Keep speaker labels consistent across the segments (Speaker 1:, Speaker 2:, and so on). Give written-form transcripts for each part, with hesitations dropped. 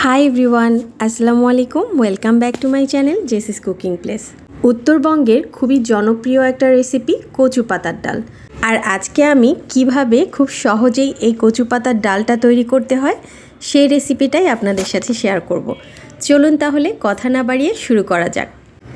Speaker 1: High everyone, আসসালামু আলাইকুম। Welcome back to my channel Jesis cooking place. উত্তরবঙ্গের খুবই জনপ্রিয় একটা রেসিপি কচু পাতার ডাল। আর আজকে আমি কিভাবে খুব সহজেই এই কচু পাতার ডালটা তৈরি করতে হয় সেই রেসিপিটাই আপনাদের সাথে শেয়ার করব। চলুন তাহলে কথা না বাড়িয়ে শুরু করা যাক।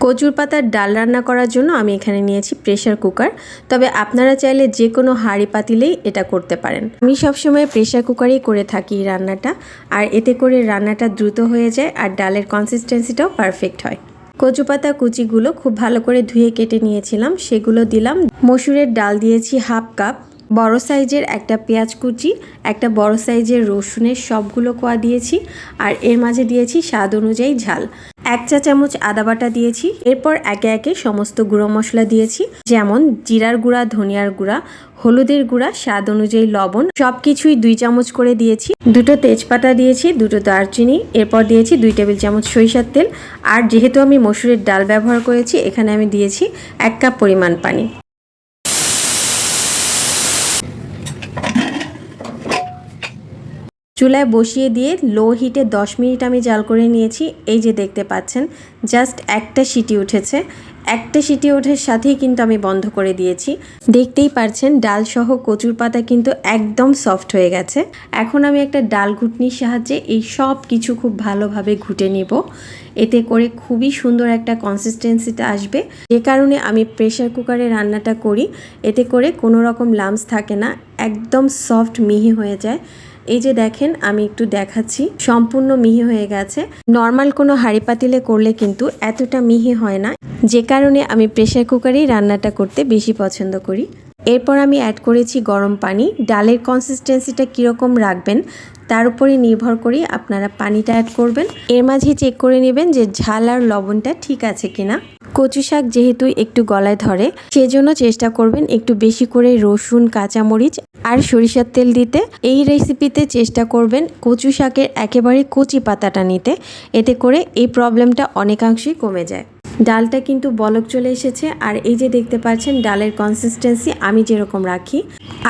Speaker 1: কচুর পাতার ডাল রান্না করার জন্য আমি এখানে নিয়েছি প্রেশার কুকার, তবে আপনারা চাইলে যে কোনো হাঁড়ি পাতিলেই এটা করতে পারেন। আমি সবসময় প্রেশার কুকারেই করে থাকি রান্নাটা, আর এতে করে রান্নাটা দ্রুত হয়ে যায় আর ডালের কনসিস্টেন্সিটাও পারফেক্ট হয়। কচু পাতা কুচিগুলো খুব ভালো করে ধুয়ে কেটে নিয়েছিলাম, সেগুলো দিলাম। মসুরের ডাল দিয়েছি হাফ কাপ, বড় সাইজের একটা পেঁয়াজ কুচি, একটা বড় সাইজের রসুনের সবগুলো কোয়া দিয়েছি, আর এর মাঝে দিয়েছি স্বাদ অনুযায়ী ঝাল। 1 চা চামচ আদা বাটা দিয়েছি। এরপর একে একে সমস্ত গুঁড়ো মশলা দিয়েছি, যেমন জিরার গুঁড়া, ধনিয়ার গুঁড়া, হলুদের গুঁড়া, স্বাদ অনুযায়ী লবণ, সবকিছুই 2 চামচ করে দিয়েছি। 2টো তেজপাতা দিয়েছি, 2টো দারচিনি। এরপর দিয়েছি 2 টেবিল চামচ সরিষার তেল। আর যেহেতু আমি মসুরের ডাল ব্যবহার করেছি, এখানে আমি দিয়েছি 1 কাপ পরিমাণ পানি। চুলায় বসিয়ে দিয়ে লো হিটে 10 মিনিট আমি জাল করে নিয়েছি। এই যে দেখতে পাচ্ছেন, জাস্ট একটা সিটি উঠেছে। একটা সিটি ওঠার সাথেই কিন্তু আমি বন্ধ করে দিয়েছি। দেখতেই পাচ্ছেন ডাল সহ কচুর পাতা কিন্তু একদম সফট হয়ে গেছে। এখন আমি একটা ডাল ঘুটনির সাহায্যে এই সব কিছু খুব ভালোভাবে ঘুটে নিব। এতে করে খুবই সুন্দর একটা কনসিস্টেন্সিটা আসবে। যে কারণে আমি প্রেশার কুকারে রান্নাটা করি, এতে করে কোনো রকম লাম্পস থাকে না, একদম সফট মিহি হয়ে যায়। এই যে দেখেন, আমি একটু দেখাচ্ছি, সম্পূর্ণ মিহি হয়ে গেছে। নর্মাল কোনো হাঁড়ি পাতিলে করলে কিন্তু এতটা মিহি হয় না, যে কারণে আমি প্রেশার কুকারেই রান্নাটা করতে বেশি পছন্দ করি। এরপর আমি অ্যাড করেছি গরম পানি। ডালের কনসিস্টেন্সিটা কীরকম রাখবেন তার উপরে নির্ভর করে আপনারা পানিটা অ্যাড করবেন। এর মাঝে চেক করে নেবেন যে ঝাল আর লবণটা ঠিক আছে কিনা। কচু শাক যেহেতু একটু গলায় ধরে, সেজন্য চেষ্টা করবেন একটু বেশি করে রসুন, কাঁচামরিচ আর সরিষার তেল দিতে। এই রেসিপিতে চেষ্টা করবেন কচু শাকের একেবারে কচি পাতাটা নিতে, এতে করে এই প্রবলেমটা অনেকাংশেই কমে যায়। ডালটা কিন্তু বলক চলে এসেছে, আর এই যে দেখতে পাচ্ছেন ডালের কনসিস্টেন্সি আমি যেরকম রাখি।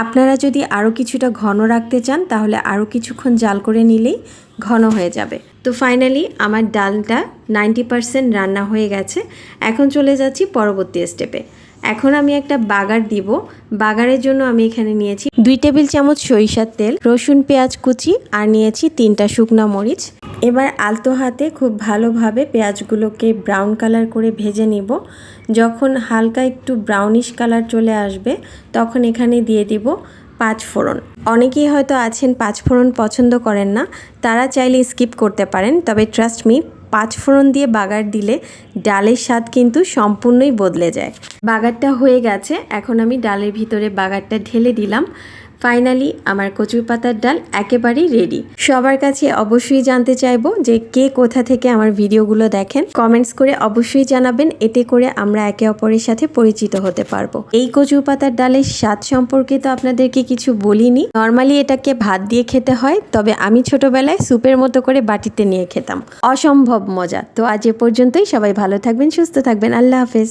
Speaker 1: আপনারা যদি আরও কিছুটা ঘন রাখতে চান তাহলে আরও কিছুক্ষণ জাল করে নিলেই ঘন হয়ে যাবে। তো ফাইনালি আমার ডালটা 90% রান্না হয়ে গেছে। এখন চলে যাচ্ছি পরবর্তী স্টেপে। এখন আমি একটা বাগার দিব। বাগারের জন্য আমি এখানে নিয়েছি 2 টেবিল চামচ সরিষার তেল, রসুন পেঁয়াজ কুচি, আর নিয়েছি 3টা শুকনো মরিচ। এবার আলতো হাতে খুব ভালোভাবে পেঁয়াজগুলোকে ব্রাউন কালার করে ভেজে নিব। যখন হালকা একটু ব্রাউনিশ কালার চলে আসবে, তখন এখানে দিয়ে দিব 5 ফোড়ন। অনেকেই হয়তো আছেন 5 ফোড়ন পছন্দ করেন না, তারা চাইলে স্কিপ করতে পারেন। তবে ট্রাস্ট মি, 5 ফোড়ন দিয়ে বাগার দিলে ডালের স্বাদ কিন্তু সম্পূর্ণই বদলে যায়। বাগারটা হয়ে গেছে, এখন আমি ডালের ভিতরে বাগারটা ঢেলে দিলাম। ফাইনালি আমার কচুর পাতার ডাল একেবারেই রেডি। সবার কাছে অবশ্যই জানতে চাইবো যে কে কোথা থেকে আমার ভিডিওগুলো দেখেন। কমেন্টস করে অবশ্যই জানাবেন, এতে করে আমরা একে অপরের সাথে পরিচিত হতে পারবো। এই কচুর পাতার ডালের স্বাদ সম্পর্কে তো আপনাদেরকে কিছু বলিনি। নর্মালি এটাকে ভাত দিয়ে খেতে হয়, তবে আমি ছোটবেলায় স্যুপের মতো করে বাটিতে নিয়ে খেতাম। অসম্ভব মজা। তো আজ এ পর্যন্তই। সবাই ভালো থাকবেন, সুস্থ থাকবেন। আল্লাহ হাফেজ।